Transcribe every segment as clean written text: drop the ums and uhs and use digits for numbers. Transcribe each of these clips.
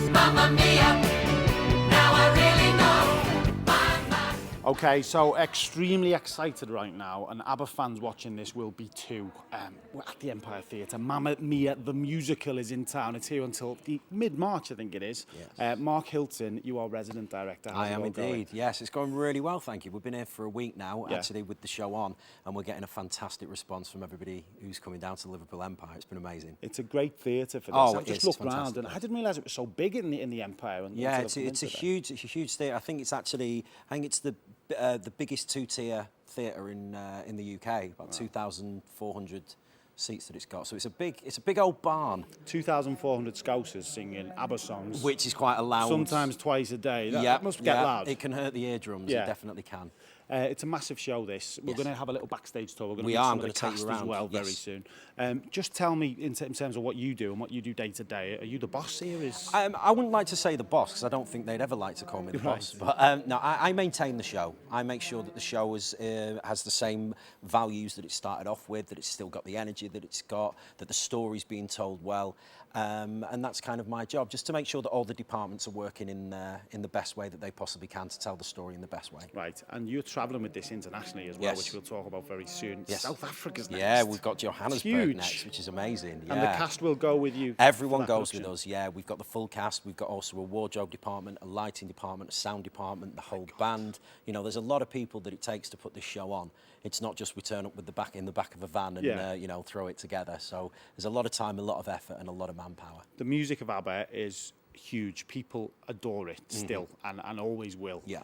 Mamma mia, now I really know my. Okay, so extremely excited right now, and ABBA fans watching this will be too. We're at the Empire Theatre. Mamma Mia, the musical, is in town. It's here until mid-March, I think it is. Yes. Mark Hilton, you are resident director. How's I it am all indeed, going? yes. It's going really well, thank you. We've been here for a week now, Yeah. actually, with the show on, and we're getting a fantastic response from everybody who's coming down to the Liverpool Empire. It's been amazing. It's a great theatre for this. Oh, I've it just is. looked It's round, fantastic. and I didn't realise it was so big in the Empire. Yeah, until I've it's a come into huge theatre. I think it's actually, the biggest two-tier theatre in the UK, about 2,400 seats that it's got. So it's a big old barn. 2,400 Scousers singing ABBA songs. Which is quite loud. Sometimes twice a day. That must get loud. It can hurt the eardrums. Yeah. It definitely can. It's a massive show, this. We're Yes. going to have a little backstage tour. We're going to We meet are. some I'm of gonna the take you cast as around. well very Yes. soon. Just tell me, in terms of what you do and what you do day to day, are you the boss here? I wouldn't like to say the boss, because I don't think they'd ever like to call me the boss. But no, I maintain the show. I make sure that the show has the same values that it started off with, that it's still got the energy that it's got, that the story's being told well. And that's kind of my job, just to make sure that all the departments are working in the best way that they possibly can to tell the story in the best way. Right, and you're travelling with this internationally as well, Yes. which we'll talk about very soon. Yes. South Africa's next. Yeah, we've got Johannesburg huge. next, which is amazing. Yeah. And the cast will go with you. Everyone for that goes with production. us, yeah. We've got the full cast. We've got also a wardrobe department, a lighting department, a sound department, the whole band. You know, there's a lot of people that it takes to put this show on. It's not just we turn up with in the back of a van and throw it together. So there's a lot of time, a lot of effort, and a lot of manpower. The music of ABBA is huge. People adore it still, and always will. Yeah.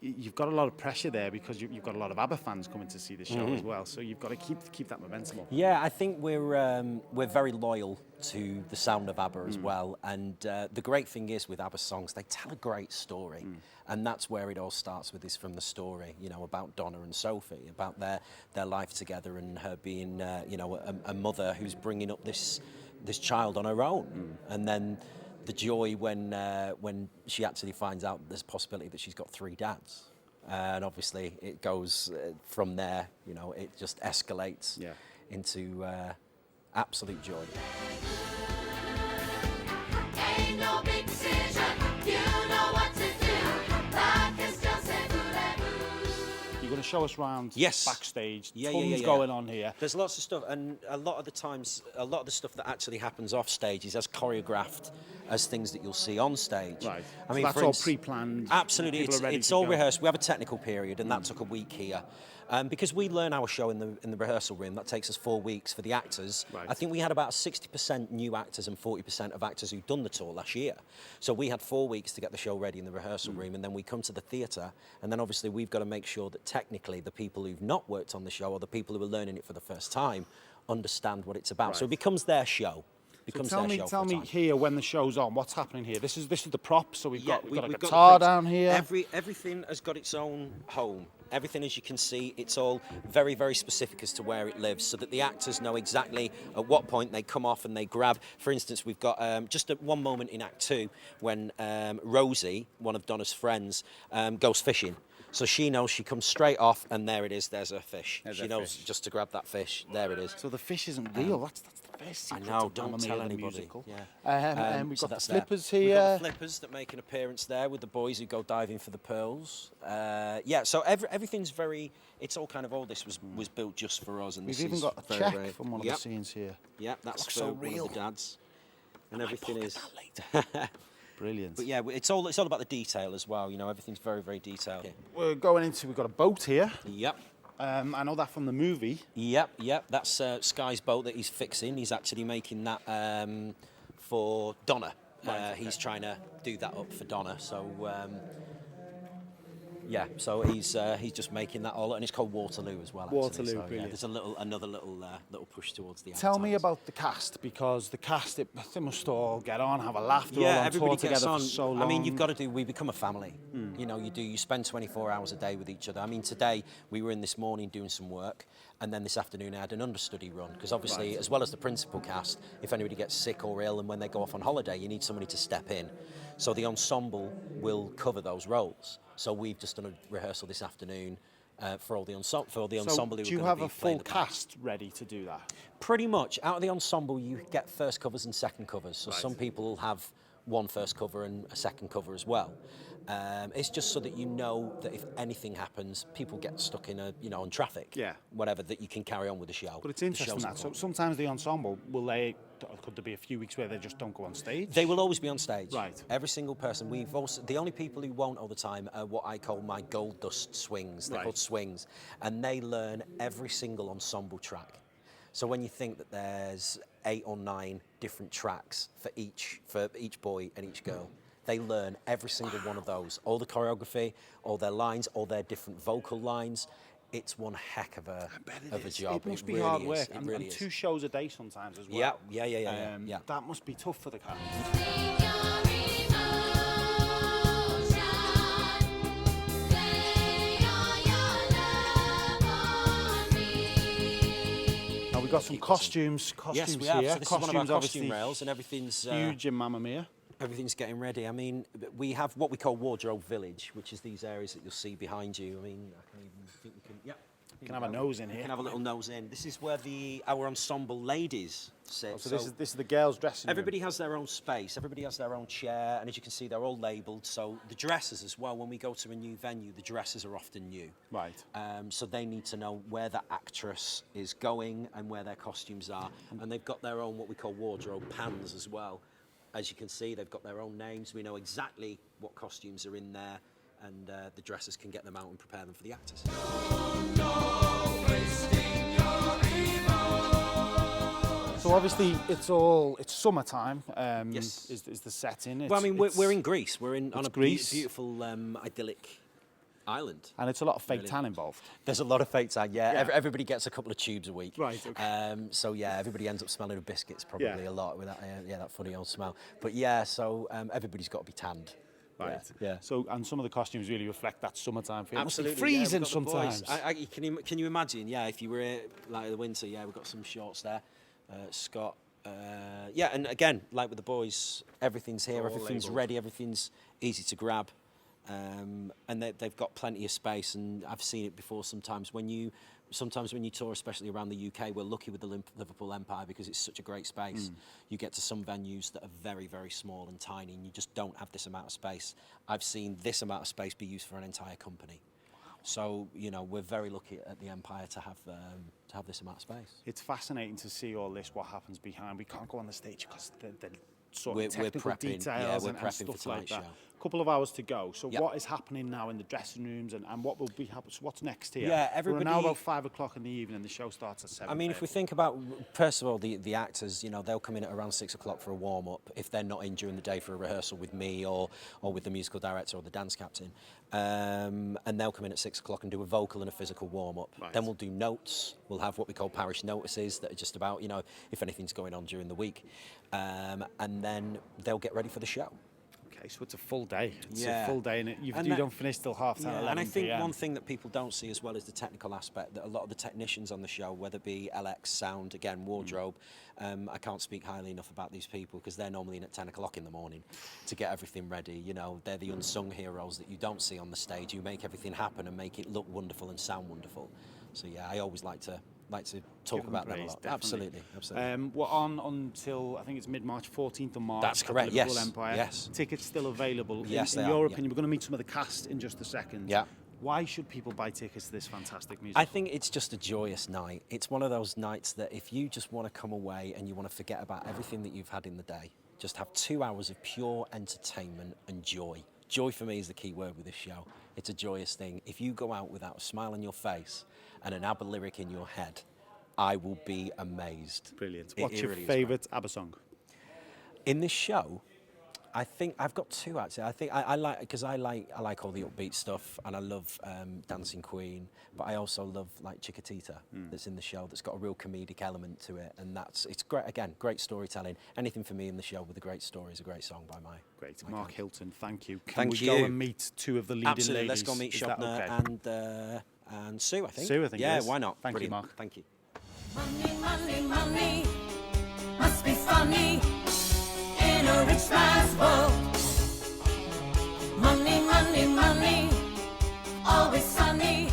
You've got a lot of pressure there because you've got a lot of ABBA fans coming to see the show as well. So you've got to keep that momentum up. Yeah, I think we're very loyal to the sound of ABBA as well. And the great thing is with ABBA songs, they tell a great story. And that's where it all starts with, is from the story, you know, about Donna and Sophie, about their life together, and her being, a mother who's bringing up this child on her own. And then the joy when she actually finds out there's a possibility that she's got 3 dads. And obviously it goes from there, you know, it just escalates into absolute joy. Ain't no big decision, you know what to do. Life is just a You're going to show us around Yes. backstage. Yeah, Tons yeah. going on here. There's lots of stuff, and a lot of the times, a lot of the stuff that actually happens off stage is as choreographed as things that you'll see on stage. Right. I So mean, that's for all instance- pre-planned. Absolutely, People are ready it's to all go. rehearsed. We have a technical period, and that took a week here. Because we learn our show in the rehearsal room, that takes us 4 weeks for the actors. Right. I think we had about 60% new actors and 40% of actors who'd done the tour last year. So we had 4 weeks to get the show ready in the rehearsal room, and then we come to the theatre, and then obviously we've got to make sure that technically the people who've not worked on the show, or the people who are learning it for the first time, understand what it's about. So it becomes their show. Becomes Tell their me, show tell for a me time. here when the show's on. What's happening here? This is the prop. So we've got a the guitar props. down here. Everything has got its own home. Everything, as you can see, it's all very, very specific as to where it lives, so that the actors know exactly at what point they come off and they grab. For instance, we've got just at one moment in Act 2 when Rosie, one of Donna's friends, goes fishing. So she knows she comes straight off, and there it is. There's her fish. She knows just to grab that fish. There it is. So the fish isn't real. That's the first I secret know, to don't Mamma tell Mia, the anybody. musical. Yeah. We've So got the that's there. flippers We've here. got the flippers that make an appearance there with the boys who go diving for the pearls. So everything's very. It's all kind of all this was built just for us, and We've this even is got a very, check very- from one of Yep. the scenes here. Yeah, that's Looks for so one real. of the dads, and I might everything pocket is. that later. Brilliant. But yeah, it's all about the detail as well. You know, everything's very, very detailed. We're going into. We've got a boat here. Yep. I know that from the movie. Yep. That's Sky's boat that he's fixing. He's actually making that for Donna. He's trying to do that up for Donna. So so he's just making that all, and it's called Waterloo as well. Actually. Waterloo, so, brilliant. There's another little push towards the. Tell me advertising. about the cast, because the cast, they must all get on, have a laugh. They're all Yeah, on everybody tour gets together on. for so long. I mean, you've got to do. We become a family. You know, you spend 24 hours a day with each other. I mean, today we were in this morning doing some work, and then this afternoon I had an understudy run, because obviously, as well as the principal cast, if anybody gets sick or ill, and when they go off on holiday, you need somebody to step in. So the ensemble will cover those roles. So we've just done a rehearsal this afternoon for all the ensemble. So Who do you are have gonna a be playing full the band. cast ready to do that? Pretty much. Out of the ensemble, you get first covers and second covers. So some people will have one first cover and a second cover as well. It's just so that you know that if anything happens, people get stuck in on traffic, whatever, that you can carry on with the show. But it's interesting that. So sometimes the ensemble, could there be a few weeks where they just don't go on stage? They will always be on stage. Right. Every single person. The only people who won't all the time are what I call my gold dust swings. They're called swings. And they learn every single ensemble track. So when you think that there's 8 or 9 different tracks for each boy and each girl, they learn every single one of those. All the choreography, all their lines, all their different vocal lines. It's one heck of a job. It must be really hard is. work. It And, really and is. 2 shows a day sometimes as well. Yeah. That must be tough for the cast. Sing your emotion, lay all your love on me. Now we've got some costumes Yes, we here. have. So this is one of our Costumes costume obviously rails, and everything's huge in Mamma Mia. everything's getting ready. I mean, we have what we call Wardrobe Village, which is these areas that you'll see behind you. I mean, I can even think we can. Yeah. You can have a nose in You here. can have a little nose in. This is where our ensemble ladies sit. So this is the girls' dressing room. Everybody has their own space. Everybody has their own chair, and as you can see, they're all labelled. So the dresses as well. When we go to a new venue, the dresses are often new. Right. So they need to know where the actress is going and where their costumes are, and they've got their own what we call wardrobe pans as well. As you can see, they've got their own names. We know exactly what costumes are in there, and the dressers can get them out and prepare them for the actors. So obviously it's summertime. Yes. Is the setting? Well, I mean, we're in Greece. We're on a Greece. beautiful, idyllic island. And it's a lot of fake Really. tan involved. There's a lot of fake tan, yeah. Yeah. Everybody gets a couple of tubes a week. Right, okay. So yeah, everybody ends up smelling of biscuits probably Yeah. a lot with that, that funny old smell. But yeah, so everybody's got to be tanned. Right. Yeah. So and some of the costumes really reflect that summertime feel. Absolutely. It must be freezing yeah, we've got the boys. sometimes. Can you imagine? Yeah, if you were here, like the winter, yeah, we've got some shorts there. Scott. Yeah, and again, like with the boys, everything's here, All everything's labelled. ready, everything's easy to grab, and they've got plenty of space. And I've seen it before. Sometimes when you tour, especially around the UK, we're lucky with the Liverpool Empire because it's such a great space. You get to some venues that are very, very small and tiny, and you just don't have this amount of space. I've seen this amount of space be used for an entire company. So we're very lucky at the Empire to have this amount of space. It's fascinating to see all this, what happens behind. We can't go on the stage because the sort We're of technical prepping, details we're and prepping for stuff like tonight's that. show. Couple of hours to go. So Yep. what is happening now in the dressing rooms and what will be happening? So what's next here? Yeah, We're now everybody- about 5 o'clock in the evening. The show starts at 7. I mean, if we think about, first of all, the actors, they'll come in at around 6 o'clock for a warm-up if they're not in during the day for a rehearsal with me or with the musical director or the dance captain. And they'll come in at 6 o'clock and do a vocal and a physical warm-up. Right. Then we'll do notes. We'll have what we call parish notices that are just about, if anything's going on during the week. And then they'll get ready for the show. Okay, so it's a full day. It's Yeah. a full day, and you And don't finish till half 10, 11 and I think PM. one thing that people don't see as well is the technical aspect, that a lot of the technicians on the show, whether it be LX, sound, again, wardrobe, I can't speak highly enough about these people because they're normally in at 10 o'clock in the morning to get everything ready. They're the unsung heroes that you don't see on the stage, who make everything happen and make it look wonderful and sound wonderful. So yeah, I always like to talk Give about them them a praise, lot. definitely. Absolutely. We're on until, I think it's mid-March, 14th of March. That's at the correct, Liverpool yes, Empire. yes. Tickets still available. Yes, in they your are, yeah. opinion, we're going to meet some of the cast in just a second. Yeah. Why should people buy tickets to this fantastic musical? I think it's just a joyous night. It's one of those nights that if you just want to come away and you want to forget about everything that you've had in the day, just have 2 hours of pure entertainment and joy. Joy for me is the key word with this show. It's a joyous thing. If you go out without a smile on your face and an ABBA lyric in your head, I will be amazed. Brilliant. It What's your really is favourite ABBA song? in this show, I think I've got 2 actually. I think I like, because I like all the upbeat stuff, and I love Dancing Queen, but I also love like Chiquitita that's in the show, that's got a real comedic element to it, and it's great. Again, great storytelling. Anything for me in the show with a great story is a great song by my. Great. Mark Hilton, thank you. Can Thank we you. go and meet 2 of the leading Absolutely, ladies? let's go meet Is that Shobna okay? and Sue. I think. Sue, I think it Yeah, is. why not? Thank you, Brilliant. Mark. Thank you. Money, money, money must be funny in a rich man's world. Money, money, money, always sunny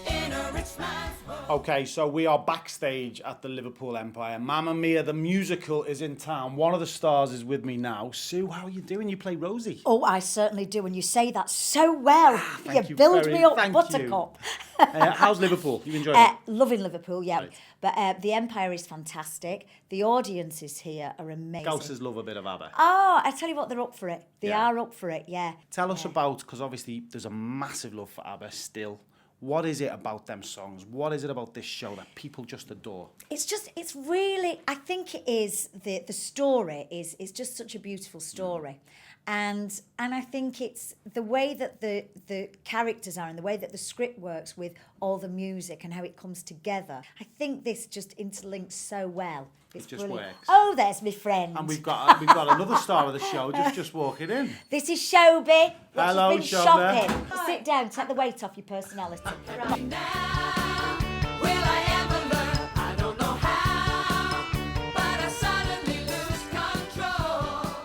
in a rich man's world. Okay, so we are backstage at the Liverpool Empire. Mamma Mia, the musical, is in town. One of the stars is with me now. Sue, how are you doing? You play Rosie. Oh, I certainly do, and you say that so well. Thank you build very- me up, thank Buttercup. How's Liverpool? You enjoying it? Loving Liverpool, yeah. Right. But the Empire is fantastic. The audiences here are amazing. Scousers love a bit of ABBA. Oh, I tell you what, they're up for it. They Yeah. are up for it, yeah. Tell us about, because obviously there's a massive love for ABBA still. What is it about them songs? What is it about this show that people just adore? It's really, I think it is, the story is just such a beautiful story. And I think it's the way that the characters are and the way that the script works with all the music and how it comes together. I think this just interlinks so well. It's just brilliant. works. Oh, there's my friend. And we've got another star of the show just walking in. This is Shobi. Hello, She's been Shona. shopping. Sit down, take the weight off your personality. Now, will I ever learn? I don't know how, but I suddenly lose control.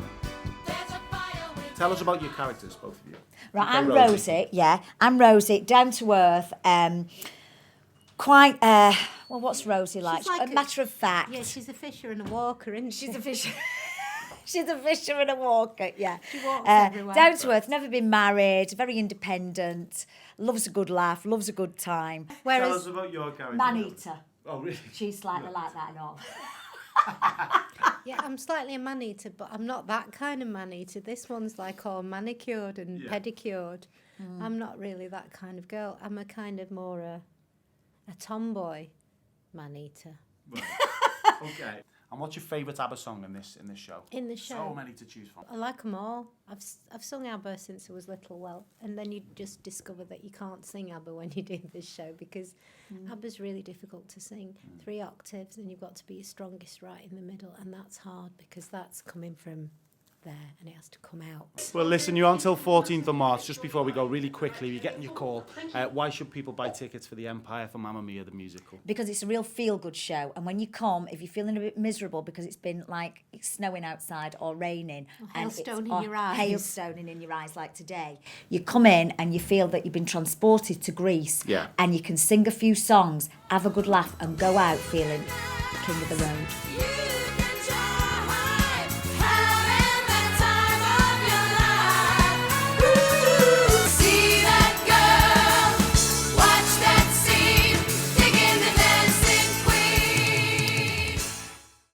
There's a fire within. Tell us about your characters, both of you. Right, Okay, I'm Rosie. Yeah, I'm Rosie, down to earth, quite, well, what's Rosie like? She's like a matter of fact. Yeah, she's a fisher and a walker, isn't she? She's a fisher. She's a fisher and a walker, yeah. She walks everywhere. Down to earth, never been married, very independent, loves a good laugh, loves a good time. Tell us Whereas about your character. man-eater, Oh, really? she's slightly like that and all. Yeah, I'm slightly a man-eater, but I'm not that kind of man-eater. This one's like all manicured and pedicured. I'm not really that kind of girl. I'm a kind of more a tomboy man-eater. Right. Okay. And what's your favourite ABBA song in this show? In the show? So many to choose from. I like them all. I've sung ABBA since I was little, well, and then you just discover that you can't sing ABBA when you do this show because ABBA's really difficult to sing. 3 octaves and you've got to be your strongest right in the middle, and that's hard because that's coming from there and it has to come out. Well, listen, you're on until 14th of March. Just before we go, really quickly, you're getting your call. Why should people buy tickets for the Empire for Mamma Mia, the musical? Because it's a real feel-good show, and when you come, if you're feeling a bit miserable because it's been like it's snowing outside or raining, and hailstone it's- in your eyes. hailstoning in your eyes like today, you come in and you feel that you've been transported to Greece, Yeah. and you can sing a few songs, have a good laugh, and go out feeling king of the road. You